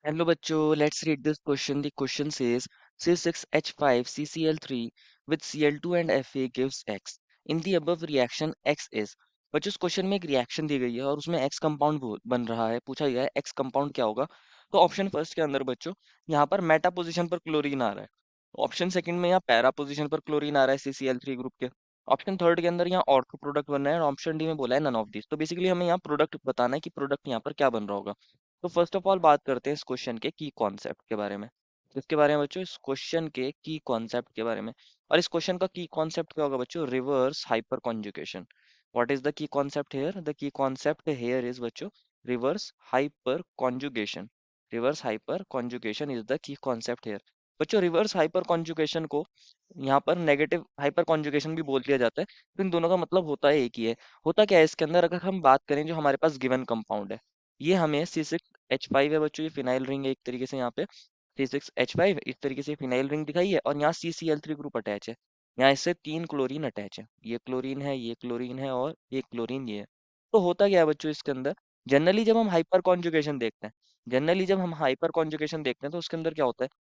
Hello bachcho, let's read this question. The question says C6H5 CCl3 with Cl2 and Fa gives X. In the above reaction X is। बच्चों इस question में एक reaction दी गई है और उसमें X compound बन रहा है। पूछा गया है X कंपाउंड क्या होगा। तो ऑप्शन फर्स्ट के अंदर बच्चों यहाँ पर मेटा पोजीशन पर क्लोरीन आ रहा है। ऑप्शन सेकंड में यहाँ पैरा पोजीशन पर क्लोरीन आ रहा है CCl3 ग्रुप के। ऑप्शन थर्ड के अंदर यहाँ ऑर्थो प्रोडक्ट बन रहा है और ऑप्शन डी में बोला है नन ऑफ दिस। तो बेसिकली हमें यहाँ प्रोडक्ट बताना है कि प्रोडक्ट यहाँ पर क्या बन रहा होगा। तो फर्स्ट ऑफ ऑल बात करते हैं इस क्वेश्चन के की कॉन्सेप्ट के बारे में। इसके बारे में बच्चों इस क्वेश्चन के की कॉन्सेप्ट के बारे में। और इस क्वेश्चन का की कॉन्सेप्ट क्या होगा बच्चों, reverse hyper conjugation. What is the key concept here? The key concept here is बच्चों reverse hyper conjugation. Reverse hyper conjugation is the key concept here. बच्चों रिवर्स हाइपर कॉन्जुगेशन को यहाँ पर नेगेटिव हाइपर कॉन्जुगेशन भी बोल दिया जाता है। तो इन दोनों का मतलब होता है एक ही है। होता क्या है इसके अंदर, अगर हम बात करें जो हमारे पास गिवन कंपाउंड है, ये हमें C6H5 है बच्चों, ये फिनाइल रिंग है एक तरीके से। यहाँ पे C6H5 इस तरीके से फिनाइल रिंग दिखाई है और यहाँ CCl3 ग्रुप अटैच है। यहाँ इससे 3 क्लोरीन अटैच है। ये क्लोरीन है, ये क्लोरीन है और ये क्लोरीन ये है। तो होता क्या है बच्चों इसके अंदर, जनरली जब हम हाइपर कॉन्जुगेशन देखते हैं, जनरली जब हम हाइपर कॉन्जुगेशन देखते हैं तो उसके अंदर क्या होता है,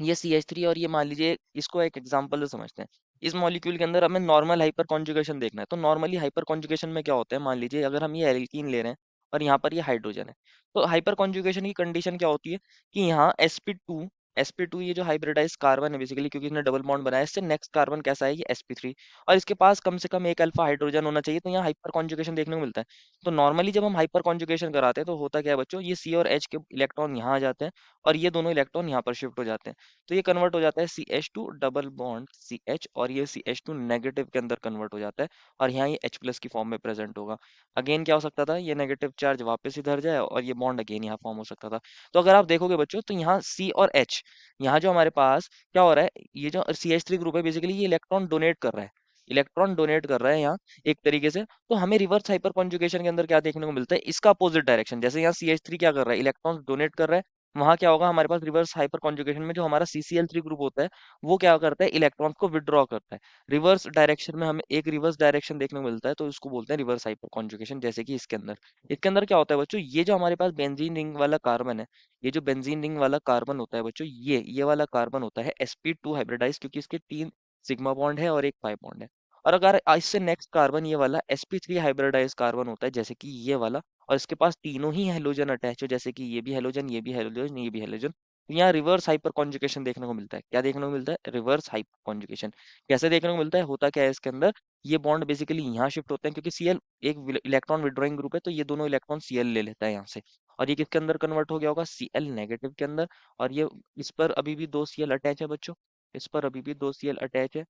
ये CH3 और ये मान लीजिए इसको एक एग्जांपल से समझते हैं। इस मॉलिक्यूल के अंदर हमें नॉर्मल हाइपर कॉन्जुगेशन देखना है। तो नॉर्मली हाइपर कॉन्जुगेशन में क्या होता है, मान लीजिए अगर हम ये एल्कीन ले रहे हैं और यहाँ पर ये हाइड्रोजन है, तो हाइपर कॉन्जुगेशन की कंडीशन क्या होती है कि यहाँ sp2 ये जो हाइब्रिडाइज कार्बन है बेसिकली, क्योंकि इसने डबल बॉन्ड बनाया है, इससे नेक्स्ट कार्बन कैसा है, ये sp3, और इसके पास कम से कम एक अल्फा हाइड्रोजन होना चाहिए। तो यहाँ हाइपर कॉन्जुगेशन देखने को मिलता है। तो नॉर्मली जब हम हाइपर कॉन्जुगेशन कराते हैं तो होता क्या है बच्चों, ये C और H के इलेक्ट्रॉन यहाँ आ जाते हैं और ये दोनों इलेक्ट्रॉन यहाँ पर शिफ्ट हो जाते हैं। तो ये कन्वर्ट हो जाता है CH2 डबल बॉन्ड CH, और ये CH2 नेगेटिव के अंदर कन्वर्ट हो जाता है और यहाँ ये H प्लस की फॉर्म में प्रेजेंट होगा। अगेन क्या हो सकता था, ये नेगेटिव चार्ज वापस इधर जाए और ये बॉन्ड अगेन यहाँ फॉर्म हो सकता था। तो अगर आप देखोगे बच्चों तो यहाँ C और H, यहाँ जो हमारे पास क्या हो रहा है, ये जो CH3 ग्रुप है बेसिकली ये इलेक्ट्रॉन डोनेट कर रहा है। इलेक्ट्रॉन डोनेट कर रहा है यहाँ एक तरीके से। तो हमें रिवर्स हाइपर कॉन्जुगेशन के अंदर क्या देखने को मिलता है, इसका अपोजिट डायरेक्शन। जैसे यहाँ CH3 क्या कर रहा है, इलेक्ट्रॉन डोनेट कर रहा है, वहां क्या होगा हमारे पास रिवर्स हाइपर कॉन्जुगेशन में जो हमारा CCl3 ग्रुप होता है वो क्या करता है, इलेक्ट्रॉन को विड्रॉ करता है। रिवर्स डायरेक्शन में हमें एक रिवर्स डायरेक्शन देखने को मिलता है, तो इसको बोलते हैं रिवर्स हाइपर कॉन्जुगेशन। जैसे कि इसके अंदर क्या होता है बच्चों, ये जो हमारे पास बेंजीन रिंग वाला कार्बन है, ये जो बेंजीन रिंग वाला कार्बन होता है बच्चों, ये वाला कार्बन होता है sp2 हाइब्रिडाइज, क्योंकि इसके 3 सिग्मा बॉन्ड है और एक पाई बॉन्ड है। और अगर इससे नेक्स्ट कार्बन ये वाला sp3 हाइब्रिडाइज कार्बन होता है, जैसे कि ये वाला, और इसके पास तीनों ही हेलोजन अटैच हो, जैसे कि ये भी हेलोजन, ये भी हेलोजन, ये भी हेलोजन, तो यहाँ रिवर्स हाइपर कॉन्जुगेशन देखने को मिलता है। क्या देखने को मिलता है, रिवर्स हाइपर कॉन्जुगेशन। कैसे देखने को मिलता है, होता क्या है इसके अंदर, ये बॉन्ड बेसिकली यहाँ शिफ्ट होते हैं क्योंकि Cl एक इलेक्ट्रॉन विड्रॉइंग ग्रुप है, तो ये दोनों इलेक्ट्रॉन Cl ले लेता है यहाँ से, और ये किसके अंदर कन्वर्ट हो गया होगा, Cl नेगेटिव के अंदर। और ये इस पर अभी भी 2 Cl अटैच है बच्चों, इस पर अभी भी 2 Cl अटैच है।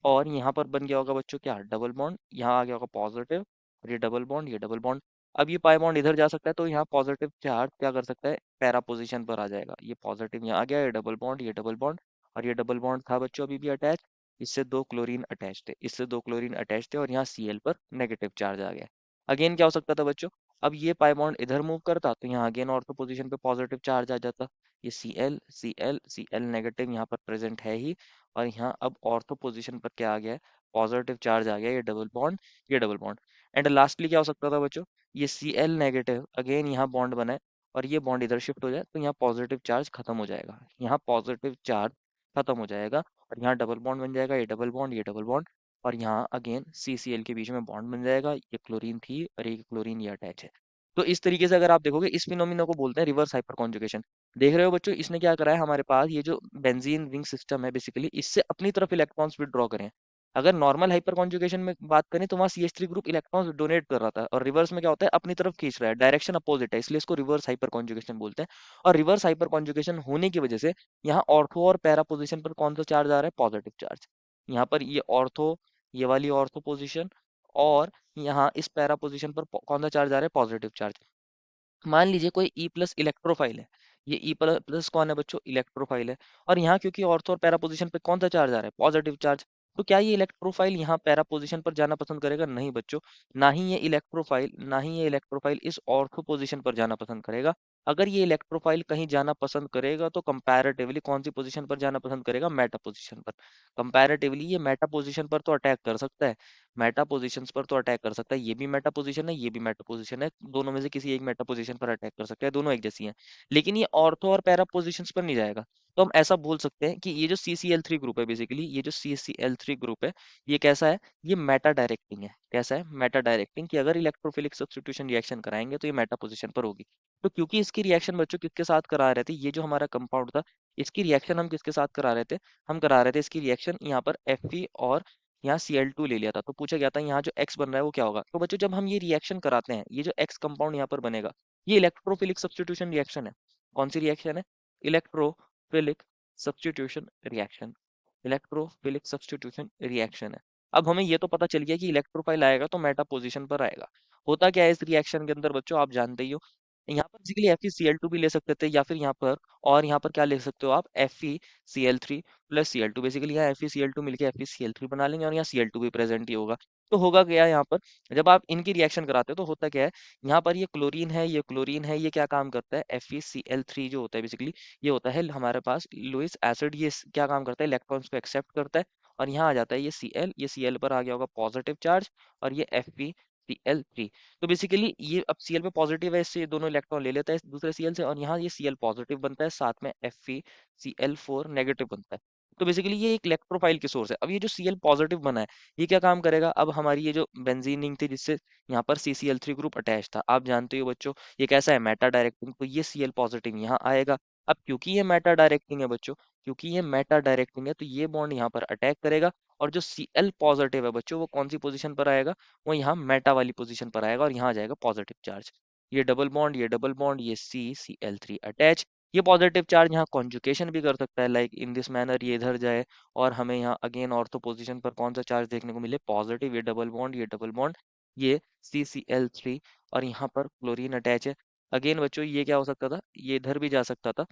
और यहाँ पर बन गया होगा बच्चों क्या, डबल बॉन्ड, यहाँ आ गया होगा पॉजिटिव, और ये डबल बॉन्ड, ये डबल बॉन्ड। अब ये पाई बॉन्ड इधर जा सकता है, तो यहाँ पॉजिटिव चार्ज क्या कर सकता है, पैरा पोजीशन पर आ जाएगा। ये पॉजिटिव यहाँ आ गया, ये डबल बॉन्ड, ये डबल बॉन्ड, और ये डबल बॉन्ड था बच्चों अभी भी अटैच। इससे 2 क्लोरीन अटैच थे, इससे 2 क्लोरीन अटैच थे, और यहाँ Cl पर नेगेटिव चार्ज आ गया। अगेन क्या हो सकता था बच्चों, अब ये पाई बॉन्ड इधर मूव करता तो यहाँ अगेन ऑर्थो पोजीशन पे पॉजिटिव चार्ज आ जाता। ये Cl नेगेटिव यहाँ पर प्रेजेंट है ही, और यहाँ अब ऑर्थो पोजीशन पर क्या आ गया है, पॉजिटिव चार्ज आ गया, ये डबल बॉन्ड, ये डबल बॉन्ड। एंड लास्टली क्या हो सकता था बच्चों, ये Cl नेगेटिव अगेन यहाँ बॉन्ड बनाए और ये बॉन्ड इधर शिफ्ट हो जाए, तो यहाँ पॉजिटिव चार्ज खत्म हो जाएगा, यहाँ पॉजिटिव चार्ज खत्म हो जाएगा, और यहाँ डबल बॉन्ड बन जाएगा, ये डबल बॉन्ड, ये डबल बॉन्ड, और यहाँ अगेन CCl के बीच में बॉन्ड बन जाएगा, ये क्लोरीन थी और ये क्लोरीन ये अटैच है। तो इस तरीके से अगर आप देखोगे इस फिनोमिना को बोलते हैं रिवर्स हाइपर कॉन्जुगेशन। देख रहे हो बच्चों, इसने क्या करा है, हमारे पास ये जो बेंजीन रिंग सिस्टम है बेसिकली, इससे अपनी तरफ इलेक्ट्रॉन्स विड्रॉ करें। अगर नॉर्मल हाइपर कॉन्जुगेशन में बात करें तो वहाँ CH3 ग्रुप इलेक्ट्रॉन्स डोनेट कर रहा था, और रिवर्स में क्या होता है, अपनी तरफ खींच रहा है, डायरेक्शन अपोजिट है, इसलिए इसको रिवर्स हाइपर कॉन्जुगेशन बोलते हैं। और रिवर्स हाइपर कॉन्जुगेशन होने की वजह से यहाँ ऑर्थो और पैरा पोजिशन पर कौन सा चार्ज आ रहा है, पॉजिटिव चार्ज। यहाँ पर ये ऑर्थो, ये वाली ऑर्थो पोजिशन, और यहाँ इस पैरा पोजिशन पर कौन सा चार्ज आ रहा है, पॉजिटिव चार्ज। मान लीजिए कोई ई प्लस इलेक्ट्रोफाइल है, ये ई प्लस कौन है बच्चों, इलेक्ट्रोफाइल है, और यहाँ क्योंकि ऑर्थो और पैरा पोजीशन पे कौन सा चार्ज आ रहा है, पॉजिटिव चार्ज। तो क्या ये इलेक्ट्रोफाइल यहाँ पैरा पोजीशन पर जाना पसंद करेगा, नहीं बच्चों। ना ही ये इलेक्ट्रोफाइल इस ऑर्थो पोजीशन पर जाना पसंद करेगा। अगर ये इलेक्ट्रोफाइल कहीं जाना पसंद करेगा तो कंपैरेटिवली कौन सी पोजीशन पर जाना पसंद करेगा, मेटा पोजीशन पर। कंपैरेटिवली ये मेटा पोजीशन पर तो अटैक कर सकता है, मेटा पोजीशंस पर तो अटैक कर सकता है, ये भी मेटा पोजीशन है, ये भी मेटा पोजीशन है, दोनों में से किसी एक मेटा पोजीशन पर अटैक कर सकता है, दोनों एक जैसी हैं। लेकिन ये ऑर्थो और पैरा पोजीशंस पर नहीं जाएगा। तो हम ऐसा बोल सकते हैं कि ये जो CCl3 ग्रुप है, बेसिकली ये जो CCl3 ग्रुप है, ये कैसा है, ये मेटा डायरेक्टिंग है। कैसा है, मेटा डायरेक्टिंग, कि अगर इलेक्ट्रोफिलिक सब्स्टिट्यूशन रिएक्शन कराएंगे तो ये मेटा पोजीशन पर होगी। तो क्योंकि इसकी रिएक्शन बच्चों किसके साथ करा रहे थे, ये जो हमारा कंपाउंड था, इसकी रिएक्शन हम किसके साथ करा रहे थे, हम करा रहे थे इसकी रिएक्शन यहाँ पर Fe और यहाँ Cl2 ले लिया था। तो पूछा गया था यहाँ जो X बन रहा है वो क्या होगा। तो बच्चों जब हम ये रिएक्शन कराते हैं, ये जो X कंपाउंड यहाँ पर बनेगा, ये इलेक्ट्रोफिलिक सब्स्टिट्यूशन रिएक्शन है। कौन सी रिएक्शन है, electrophilic substitution reaction, electrophilic substitution reaction है। अब हमें ये तो पता चल गया कि इलेक्ट्रोफाइल आएगा तो मेटा पोजीशन पर आएगा। होता क्या है इस रिएक्शन के अंदर बच्चों, आप जानते ही हो, यहाँ पर बेसिकली FeCl2 भी ले सकते थे, या फिर यहाँ पर, और यहाँ पर क्या ले सकते हो आप, FeCl3 प्लस Cl2, बेसिकली यहाँ FeCl2 मिलके FeCl3 बना लेंगे और यहाँ Cl2 भी प्रेजेंट ही होगा। तो होगा क्या यहाँ पर, जब आप इनकी रिएक्शन कराते हो तो होता क्या है, यहाँ पर ये क्लोरीन है, ये क्लोरीन है, ये क्या काम करता है, FeCl3 जो होता है बेसिकली, ये होता है हमारे पास लुइस एसिड, ये क्या काम करता है, इलेक्ट्रॉन्स को एक्सेप्ट करता है, और यहाँ आ जाता है ये Cl, ये Cl पर आ गया होगा पॉजिटिव चार्ज, और ये FeCl3। तो बेसिकली ये अब Cl पे पॉजिटिव है, इससे ये दोनों इलेक्ट्रॉन ले लेता है इस दूसरे Cl से, और यहाँ ये Cl पॉजिटिव बनता है, साथ में FeCl4 नेगेटिव बनता है। तो बेसिकली ये एक इलेक्ट्रोफाइल की सोर्स है। अब ये जो Cl पॉजिटिव बना है, ये क्या काम करेगा, अब हमारी ये जो बेंजीन रिंग थी जिससे यहाँ पर CCl3 ग्रुप अटैच था, आप जानते हो बच्चों ये कैसा है, मेटा डायरेक्टिंग, तो ये Cl पॉजिटिव यहाँ आएगा। अब क्योंकि ये मेटा डायरेक्टिंग है बच्चों, क्योंकि ये मेटा डायरेक्टिंग है, तो ये बॉन्ड यहाँ पर अटैक करेगा, और जो Cl पॉजिटिव है बच्चों, वो कौन सी पोजीशन पर आएगा, वो यहाँ मेटा वाली पोजीशन पर आएगा, और यहाँ आ जाएगा पॉजिटिव चार्ज। ये डबल बॉन्ड, ये डबल बॉन्ड, ये CCl3 अटैच, ये पॉजिटिव चार्ज यहाँ कॉन्जुकेशन भी कर सकता है, लाइक इन दिस मैनर, ये इधर जाए, और हमें यहाँ अगेन ऑर्थो पोजीशन पर कौन सा चार्ज देखने को मिले, पॉजिटिव, ये डबल बॉन्ड, ये डबल बॉन्ड, ये CCl3, और यहाँ पर क्लोरीन अटैच है। अगेन बच्चों ये क्या हो सकता था, ये इधर भी जा सकता था,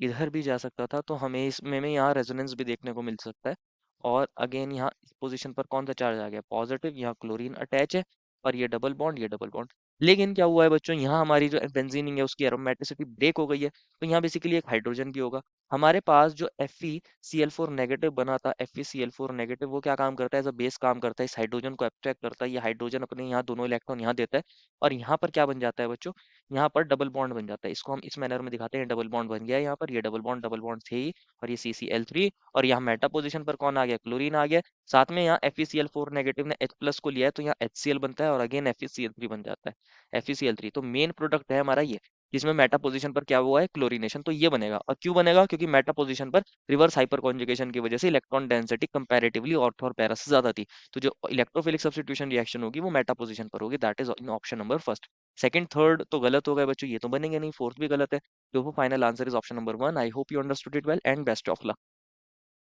इधर भी जा सकता था, तो हमें इसमें में यहाँ रेजोनेंस भी देखने को मिल सकता है। और अगेन यहाँ इस पोजीशन पर कौन सा चार्ज आ गया, पॉजिटिव, यहाँ क्लोरीन अटैच है, और ये डबल बॉन्ड, ये डबल बॉन्ड। लेकिन क्या हुआ है बच्चों, यहाँ हमारी जो बेंजीनिंग है उसकी एरोमेटिसिटी ब्रेक हो गई है, तो यहाँ बेसिकली एक हाइड्रोजन भी होगा। हमारे पास जो FeCl4 नेगेटिव बना था, FeCl4 नेगेटिव, वो क्या काम करता है, एज अ बेस काम करता है, इस हाइड्रोजन को एब्स्ट्रैक्ट करता है, ये हाइड्रोजन अपने यहाँ दोनों इलेक्ट्रॉन यहाँ देता है, और यहाँ पर क्या बन जाता है बच्चों, यहाँ पर डबल बॉन्ड बन जाता है। इसको हम इस मैनर में दिखाते हैं, डबल बॉन्ड बन गया है यहाँ पर, ये डबल बॉन्ड थे ही, और ये CCl3, और यहाँ मेटा पोजीशन पर कौन आ गया, क्लोरीन आ गया, साथ में यहाँ FeCl4 नेगेटिव ने H प्लस को लिया है, तो यहाँ HCl बनता है, और अगेन FeCl3 बन जाता है, FeCl3। तो मेन प्रोडक्ट है हमारा ये, जिसमें मेटा पोजीशन पर क्या हुआ है, क्लोरीनेशन। तो ये बनेगा, और क्यों बनेगा, क्योंकि मेटा पोजीशन पर रिवर्स हाइपर कॉन्जुगेशन की वजह से इलेक्ट्रॉन डेंसिटी कंपैरेटिवली ऑर्थो और पैरा से ज्यादा थी, तो जो इलेक्ट्रोफिलिक सब्स्टिट्यूशन रिएक्शन होगी वो मेटा पोजीशन पर होगी, that is in option number first. Second third तो गलत हो गए बच्चों, ये तो बनेंगे नहीं, फोर्थ भी गलत है, तो final answer is option number 1। I hope you understood it well, and best of luck.